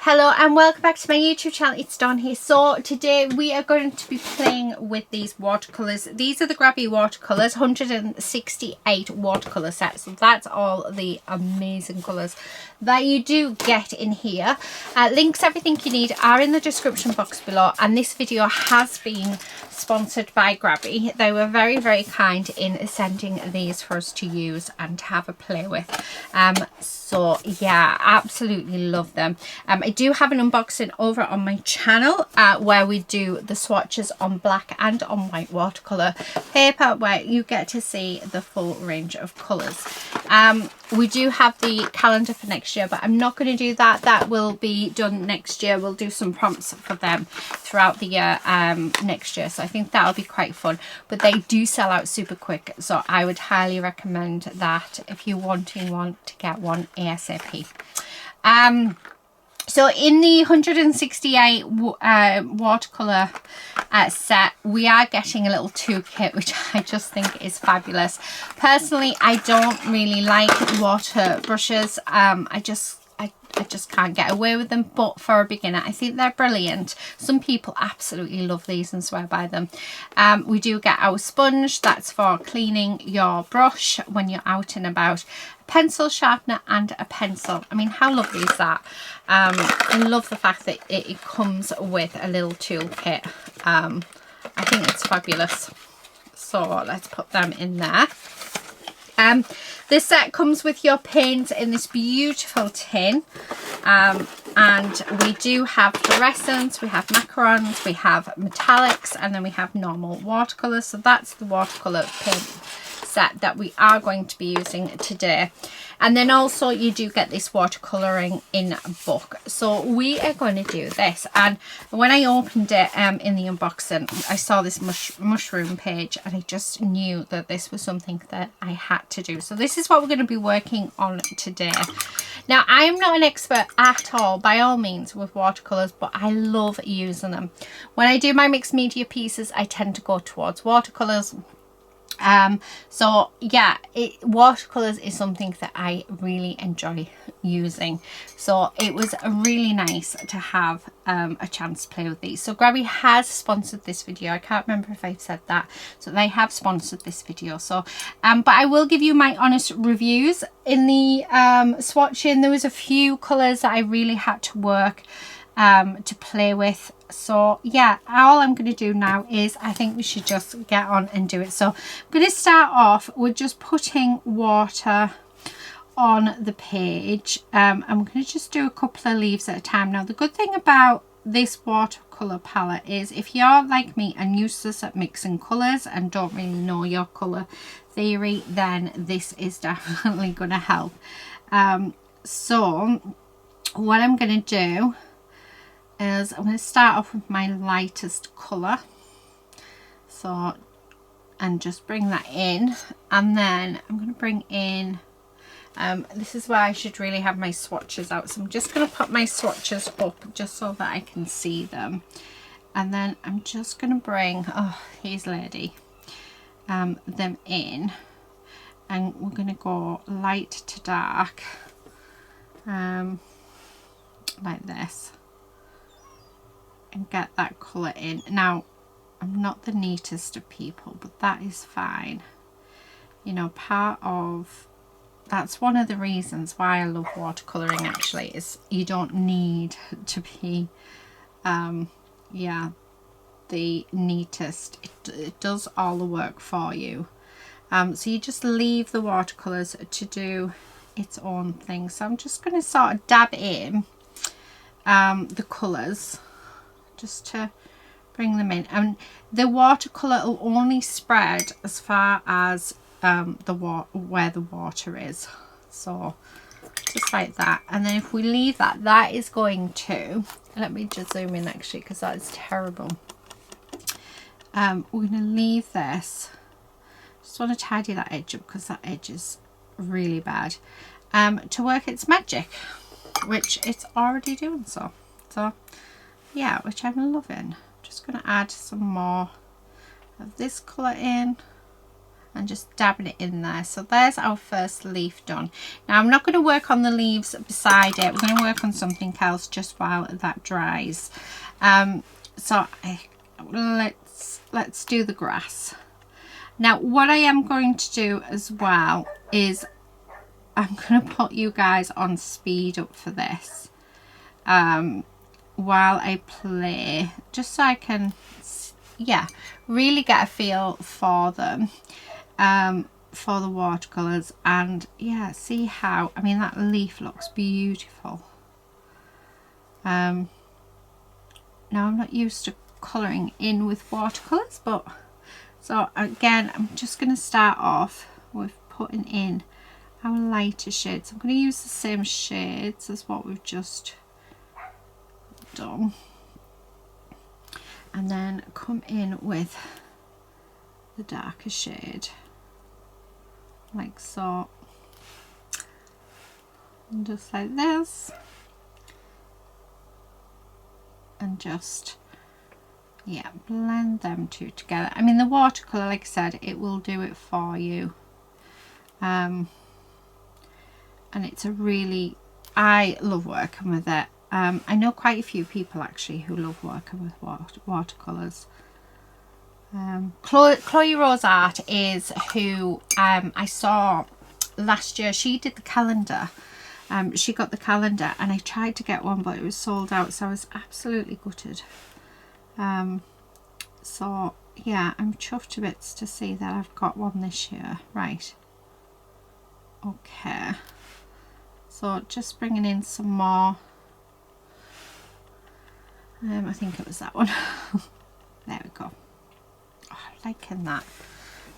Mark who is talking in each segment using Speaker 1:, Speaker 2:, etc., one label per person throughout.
Speaker 1: Hello and welcome back to my YouTube channel. It's Dawn here. So today we are going to be playing with these watercolours. These are the Grabie watercolours, 168 watercolour sets. So that's all the amazing colours that you do get in here. Links, everything you need are in the description box below, and this video has been sponsored by Grabie. They were very, very kind in sending these for us to use and have a play with. So yeah, absolutely love them. I do have an unboxing over on my channel where we do the swatches on black and on white watercolour paper, where you get to see the full range of colours. We do have the calendar for next year, but I'm not going to do that. That will be done next year. We'll do some prompts for them throughout the year next year. So I think that'll be quite fun. But they do sell out super quick. So I would highly recommend that if you're wanting one, to get one ASAP. So in the 168 watercolour set, we are getting a little toolkit, which I just think is fabulous. Personally, I don't really like water brushes. I just can't get away with them, but for a beginner I think they're brilliant. Some people absolutely love these and swear by them. We do get our sponge, that's for cleaning your brush when you're out and about, a pencil sharpener and a pencil. I mean, how lovely is that? I love the fact that it comes with a little toolkit. I think it's fabulous. So let's put them in there. This set comes with your paints in this beautiful tin, and we do have fluorescents, we have macarons, we have metallics, and then we have normal watercolours. So that's the watercolour paint set that we are going to be using today. And then also you do get this watercolouring in book. So we are going to do this, and when I opened it in the unboxing, I saw this mushroom page, and I just knew that this was something that I had to do. So this is what we're going to be working on today. Now, I am not an expert at all, by all means, with watercolours, but I love using them. When I do my mixed media pieces, I tend to go towards watercolours. So yeah, watercolours is something that I really enjoy using. So it was really nice to have a chance to play with these. So Grabie has sponsored this video. I can't remember if I've said that. So they have sponsored this video. So but I will give you my honest reviews. In the swatching, there was a few colours that I really had to work to play with. So yeah, all I'm going to do now is, I think we should just get on and do it. So I'm going to start off with just putting water on the page. I'm going to just do a couple of leaves at a time. Now, the good thing about this watercolour palette is, if you're like me and useless at mixing colours and don't really know your colour theory, then this is definitely going to help. So what I'm going to do is, I'm going to start off with my lightest colour, so, and just bring that in, and then I'm going to bring in, this is where I should really have my swatches out, so I'm just going to put my swatches up just so that I can see them, and then I'm just going to bring, oh, here's lady, them in, and we're going to go light to dark, like this, and get that colour in. Now, I'm not the neatest of people, but that is fine. You know, that's one of the reasons why I love watercolouring, actually, is you don't need to be yeah, the neatest. It does all the work for you. So you just leave the watercolours to do its own thing. So I'm just going to sort of dab in the colours, just to bring them in, and the watercolour will only spread as far as where the water is, so just like that. And then if we leave that, that is going to, let me just zoom in actually, because that is terrible. We're going to leave this, just want to tidy that edge up because that edge is really bad, to work its magic, which it's already doing so yeah, which I'm loving. Just going to add some more of this colour in, and just dabbing it in there. So there's our first leaf done. Now I'm not going to work on the leaves beside it. We're going to work on something else just while that dries. Let's do the grass. Now what I am going to do as well is I'm going to put you guys on speed up for this while I play, just so I can, yeah, really get a feel for them, for the watercolours, and yeah, see how, I mean, that leaf looks beautiful. Now I'm not used to colouring in with watercolours, but so again I'm just going to start off with putting in our lighter shades. I'm going to use the same shades as what we've just done, and then come in with the darker shade like so, and just like this, and just, yeah, blend them two together. I mean, the watercolour, like I said, it will do it for you, and it's a really, I love working with it. I know quite a few people actually who love working with watercolours. Chloe Rose Art is who I saw last year. She did the calendar. She got the calendar, and I tried to get one, but it was sold out, so I was absolutely gutted. So yeah, I'm chuffed to bits to see that I've got one this year. Right, okay, so just bringing in some more. I think it was that one. There we go. Oh, I'm liking that.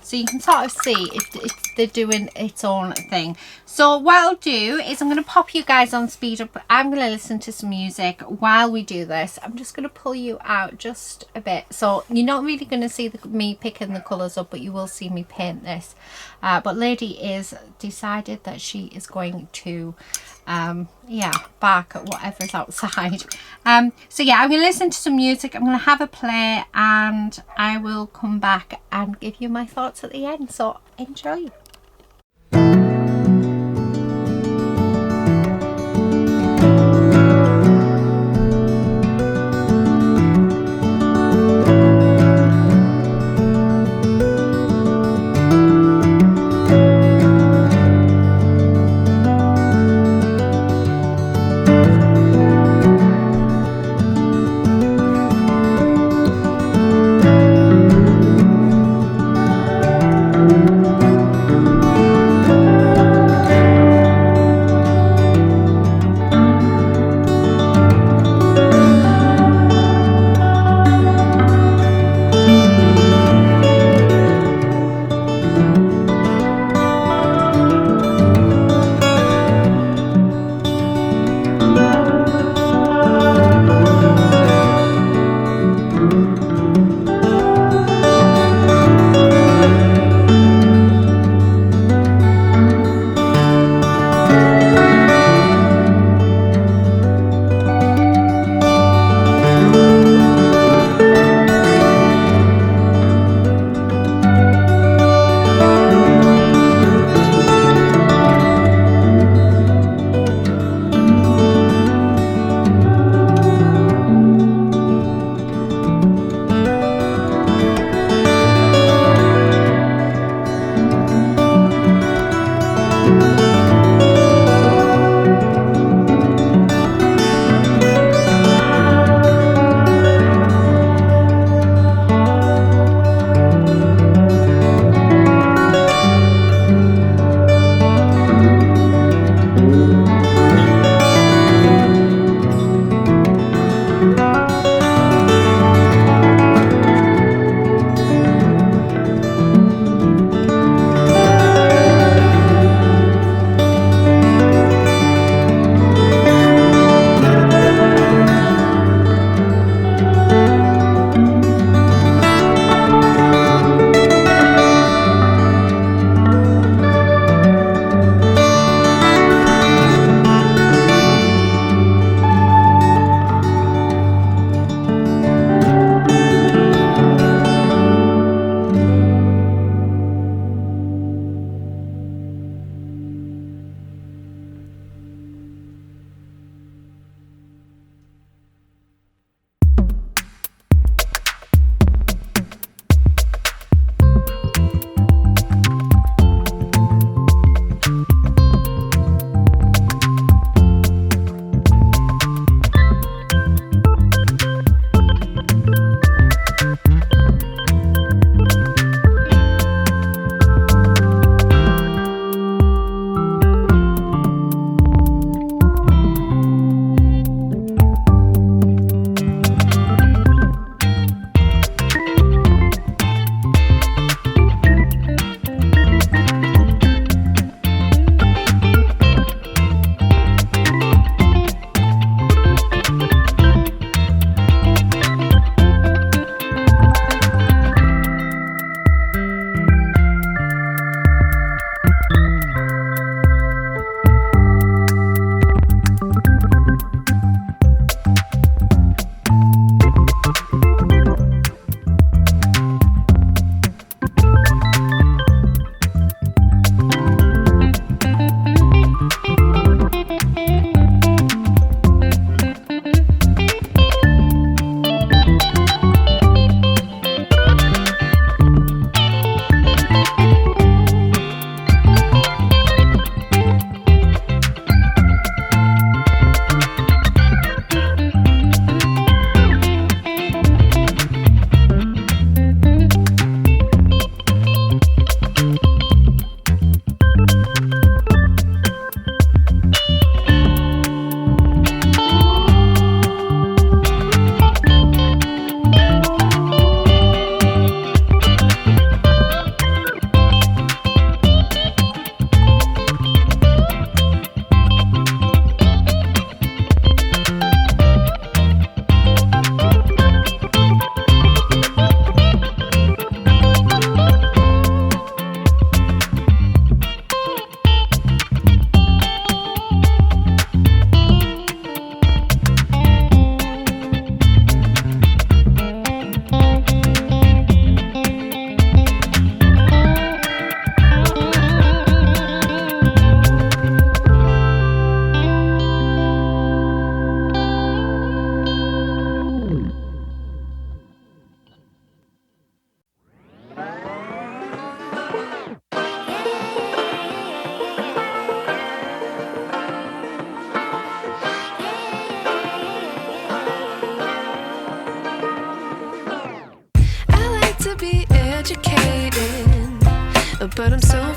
Speaker 1: So you can sort of see if they're doing its own thing. So what I'll do is I'm going to pop you guys on speed up. I'm going to listen to some music while we do this. I'm just going to pull you out just a bit. So you're not really going to see me picking the colours up, but you will see me paint this. But Lady is decided that she is going to yeah, bark at whatever's outside. So yeah, I'm going to listen to some music, I'm going to have a play, and I will come back and give you my thoughts at the end, so enjoy.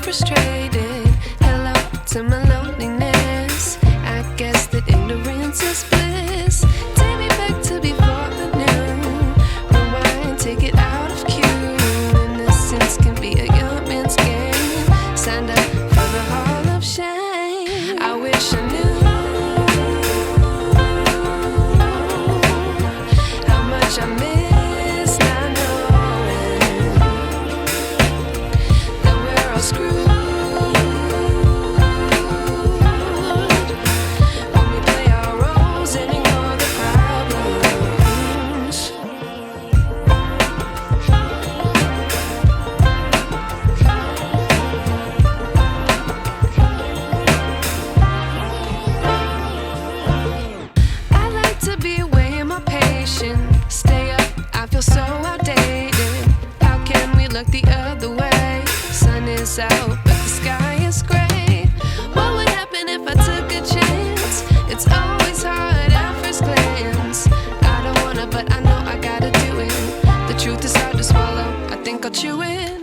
Speaker 2: frustrated. Hello to my loneliness. I guess that ignorance is bliss. Take me back to before I knew. Rewind, take it out of cue. Innocence can be a young man's game. Signed up for the hall of shame. I wish I knew how much I miss not knowing that we're all screwed. Stay up, I feel so outdated. How can we look the other way? Sun is out, but the sky is gray. What would happen if I took a chance? It's always hard at first glance. I don't wanna, but I know I gotta do it. The truth is hard to swallow, I think I'll chew it.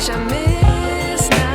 Speaker 2: I miss now.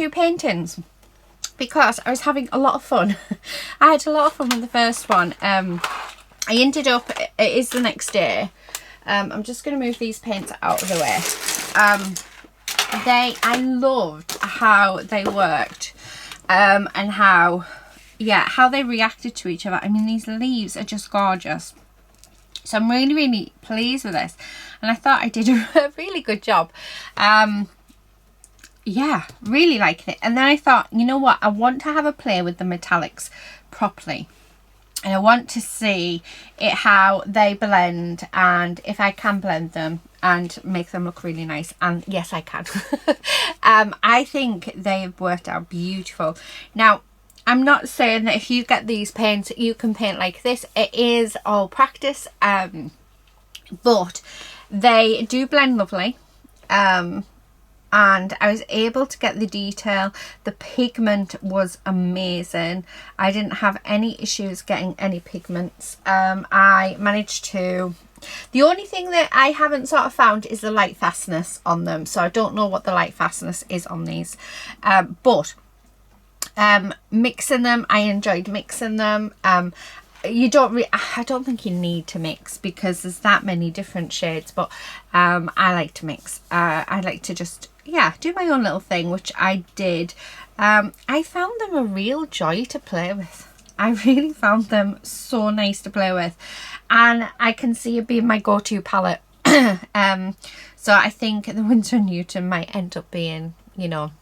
Speaker 1: two paintings because I was having a lot of fun. I had a lot of fun with the first one. I ended up, it is the next day. I'm just going to move these paints out of the way. I loved how they worked, and how they reacted to each other. I mean, these leaves are just gorgeous. So I'm really, really pleased with this. And I thought I did a really good job. Yeah, really liking it. And then I thought, you know what? I want to have a play with the metallics properly. And I want to see how they blend, and if I can blend them and make them look really nice. And yes, I can. I think they've worked out beautiful. Now, I'm not saying that if you get these paints, you can paint like this. It is all practice. But they do blend lovely. And I was able to get the detail. The pigment was amazing. I didn't have any issues getting any pigments. I managed to... The only thing that I haven't sort of found is the light fastness on them. So I don't know what the light fastness is on these. But mixing them, I enjoyed mixing them. I don't think you need to mix because there's that many different shades, but I like to mix. I like to just do my own little thing, which I did. I found them a real joy to play with. I really found them so nice to play with, and I can see it being my go-to palette. So I think the Winsor & Newton might end up being, you know,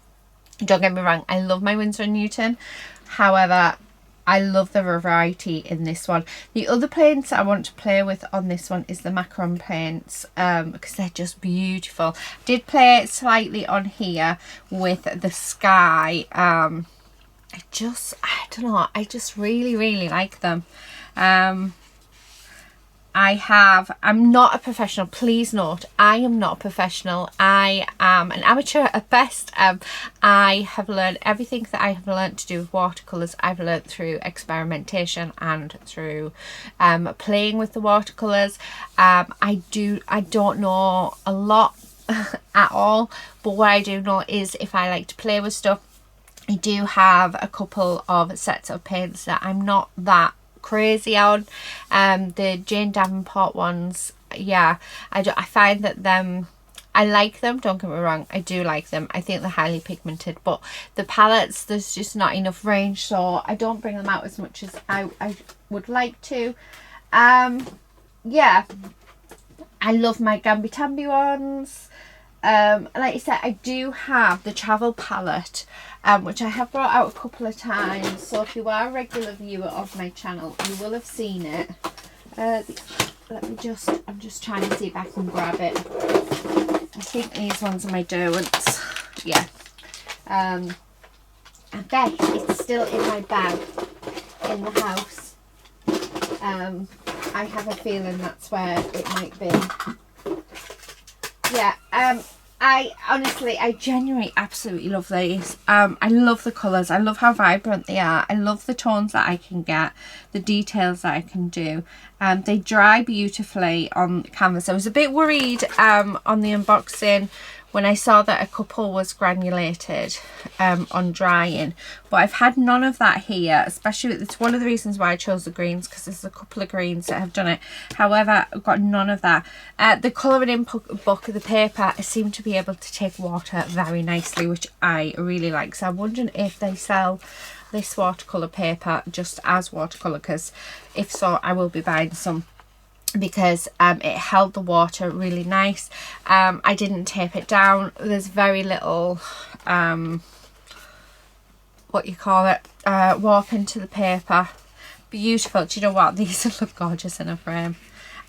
Speaker 1: don't get me wrong, I love my Winsor & Newton. However, I love the variety in this one. The other paints I want to play with on this one is the macaron paints, because they're just beautiful. Did play it slightly on here with the sky. I don't know, I just really, really like them. I'm not a professional, please note, I am not a professional. I am an amateur at best. I have learned everything that I have learned to do with watercolours. I've learned through experimentation and through playing with the watercolours. I don't know a lot at all, but what I do know is if I like to play with stuff, I do have a couple of sets of paints that I'm not that crazy on. The Jane Davenport ones, I find that I like them, don't get me wrong, I do like them. I think they're highly pigmented, but the palettes, there's just not enough range, so I don't bring them out as much as I would like to. I love my Gambi-Tambi ones. Like I said, I do have the travel palette, which I have brought out a couple of times, so if you are a regular viewer of my channel, you will have seen it. I'm just trying to see if I can grab it. I think these ones are my Derwents. Yeah. I bet it's still in my bag in the house. I have a feeling that's where it might be. Yeah, I genuinely absolutely love these. I love the colours. I love how vibrant they are. I love the tones that I can get, the details that I can do. They dry beautifully on canvas. I was a bit worried on the unboxing when I saw that a couple was granulated on drying, but I've had none of that here. Especially, it's one of the reasons why I chose the greens, because there's a couple of greens that have done it. However, I've got none of that. The colouring in book of the paper, I seem to be able to take water very nicely, which I really like. So I'm wondering if they sell this watercolour paper just as watercolour, because if so, I will be buying some, because it held the water really nice. I didn't tape it down. There's very little warp into the paper. Beautiful. Do you know what, these look gorgeous in a frame.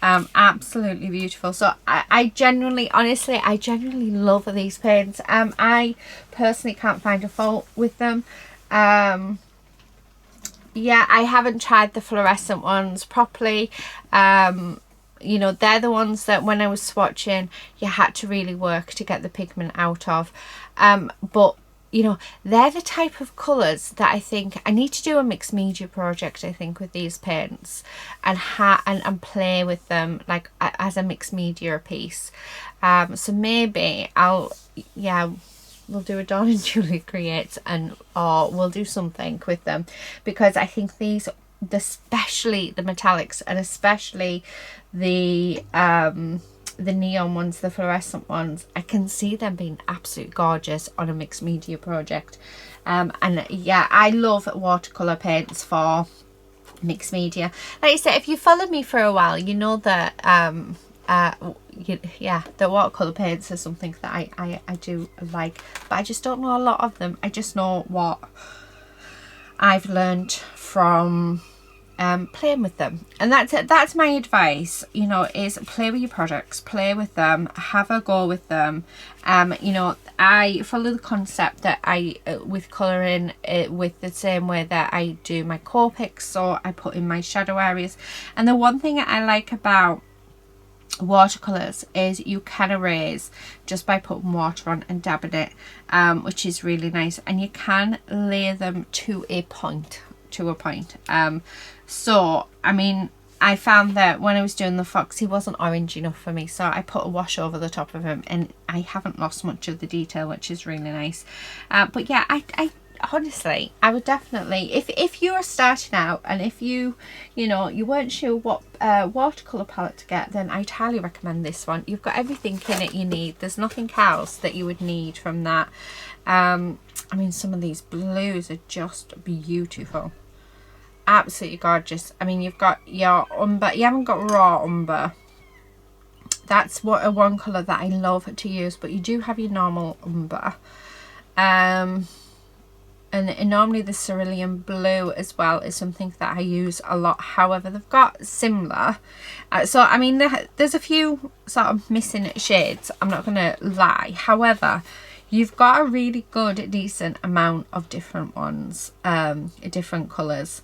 Speaker 1: Absolutely beautiful. So I genuinely love these paints. I personally can't find a fault with them. Yeah, I haven't tried the fluorescent ones properly. You know, they're the ones that when I was swatching, you had to really work to get the pigment out of. But, you know, they're the type of colours that I think I need to do a mixed media project, I think, with these paints, and play with them like as a mixed media piece. So maybe I'll we'll do a Dawn and Julie Creates, or we'll do something with them, because I think these, especially the metallics and especially the neon ones, the fluorescent ones, I can see them being absolutely gorgeous on a mixed media project. And yeah, I love watercolour paints for mixed media. Like I said, if you followed me for a while, you know that yeah, the watercolour paints are something that I do like, but I just don't know a lot of them. I just know what I've learned from playing with them, and that's it. That's my advice, you know, is play with your products, play with them, have a go with them. You know, I follow the concept that I with colouring with the same way that I do my Copics, so I put in my shadow areas. And the one thing I like about watercolours is you can erase just by putting water on and dabbing it, which is really nice, and you can layer them to a point. So I mean, I found that when I was doing the fox, he wasn't orange enough for me, so I put a wash over the top of him, and I haven't lost much of the detail, which is really nice. But yeah, I honestly, I would definitely, if you are starting out and if you know, you weren't sure what watercolour palette to get, then I'd highly recommend this one. You've got everything in it you need. There's nothing else that you would need from that. I mean, some of these blues are just beautiful, absolutely gorgeous. I mean, you've got your umber, you haven't got raw umber. That's one colour that I love to use, but you do have your normal umber. And normally the cerulean blue as well is something that I use a lot. However, they've got similar, so I mean, there's a few sort of missing shades, I'm not gonna lie. However, you've got a really good decent amount of different ones, different colours.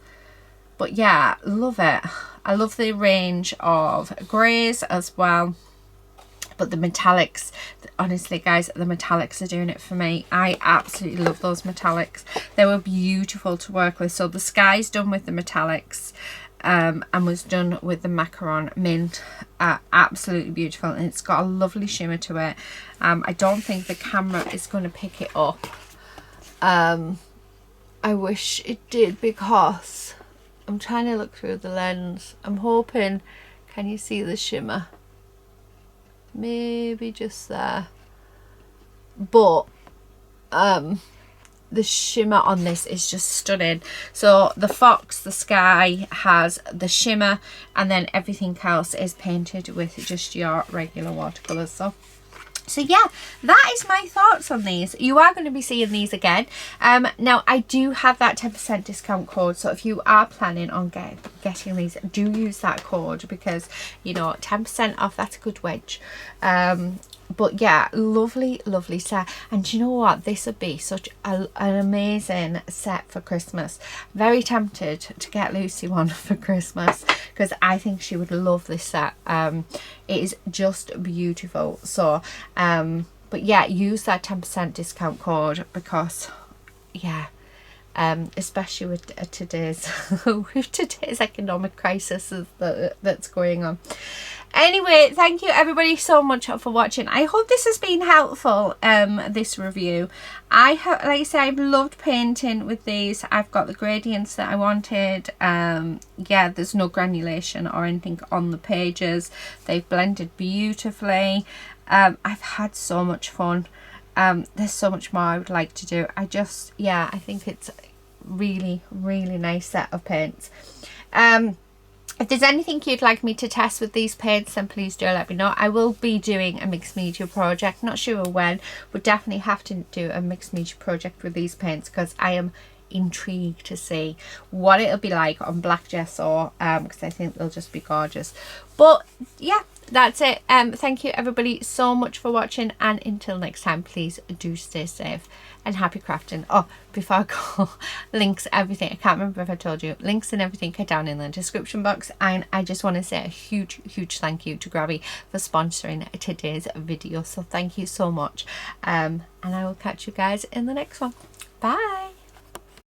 Speaker 1: But yeah, love it. I love the range of greys as well. But the metallics, honestly guys, the metallics are doing it for me. I absolutely love those metallics. They were beautiful to work with. So the sky's done with the metallics, and was done with the macaron mint. Absolutely beautiful, and it's got a lovely shimmer to it. I don't think the camera is going to pick it up. I wish it did, because I'm trying to look through the lens. I'm hoping, can you see the shimmer? Maybe just there. But the shimmer on this is just stunning. So the fox, the sky has the shimmer, and then everything else is painted with just your regular watercolours. So yeah, that is my thoughts on these. You are going to be seeing these again. Now I do have that 10% discount code, so if you are planning on getting these, do use that code, because you know, 10% off, that's a good wedge. But yeah, lovely set. And do you know what, this would be such an amazing set for Christmas. Very tempted to get Lucy one for Christmas, because I think she would love this set. It is just beautiful. So but yeah, use that 10% discount code, because yeah, especially with today's economic crisis that's going on. Anyway, thank you everybody so much for watching. I hope this has been helpful, this review. Like I said, I've loved painting with these. I've got the gradients that I wanted. Yeah, there's no granulation or anything on the pages. They've blended beautifully. I've had so much fun. There's so much more I would like to do. I think it's really nice set of paints. If there's anything you'd like me to test with these paints, then please do let me know. I will be doing a mixed media project, not sure when. We'll definitely have to do a mixed media project with these paints, because I am intrigued to see what it'll be like on black gesso, because I think they'll just be gorgeous. But yeah, that's it. Thank you everybody so much for watching, and until next time, please do stay safe and happy crafting. Oh, before I go, links, everything, I can't remember if I told you, links and everything are down in the description box. And I just want to say a huge thank you to Grabie for sponsoring today's video. So thank you so much, and I will catch you guys in the next one. Bye.